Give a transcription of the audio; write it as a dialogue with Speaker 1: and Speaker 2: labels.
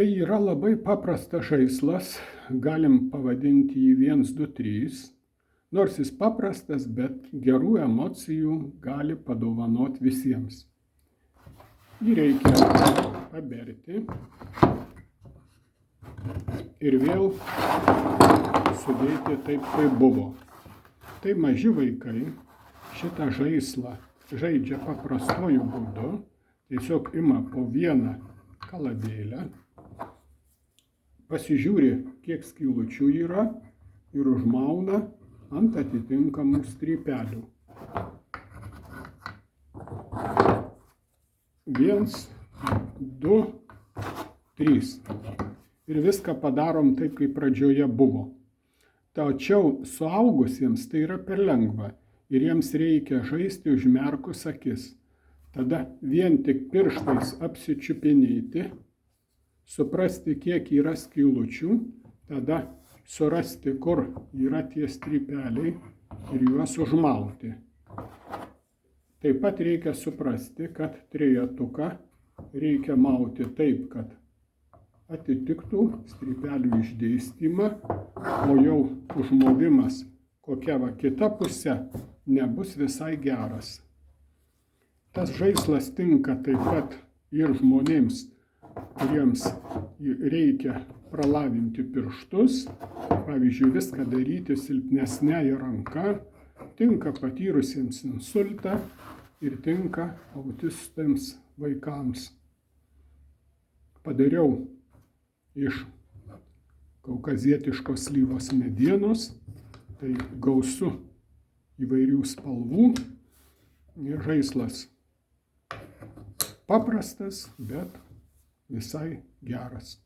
Speaker 1: Tai yra labai paprastas žaislas, galim pavadinti jį 1, 2, 3, nors jis paprastas, bet gerų emocijų gali padovanoti visiems. Jį reikia paberti ir vėl sudėti taip, kaip buvo. Tai maži vaikai šitą žaislą žaidžia paprastuoju būdu, tiesiog ima po vieną kaladėlę, pasižiūri, kiek skylučių yra ir užmauna ant atitinkamų strypelių. 1, 2, 3. Ir viską padarom taip, kaip pradžioje buvo. Tačiau suaugusiems tai yra per lengva ir jiems reikia žaisti užmerkus akis. Tada vien tik pirštais apsičiupinėti, suprasti, kiek yra skylučių, tada surasti, kur yra tie strypeliai ir juos užmauti. Taip pat reikia suprasti, kad trejetuką reikia mauti taip, kad atitiktų strypelių išdėstymą, o jau užmovimas kokia kita pusė nebus visai geras. Tas žaislas tinka taip pat ir žmonėms, kuriems reikia pralavinti pirštus, pavyzdžiui, viską daryti silpnesnėje ranka, tinka patyrusiems insultą ir tinka autistams vaikams. Padariau iš kaukazietiškos slyvos medienos, tai gausu įvairių spalvų ir žaislas paprastas, bet visai geras.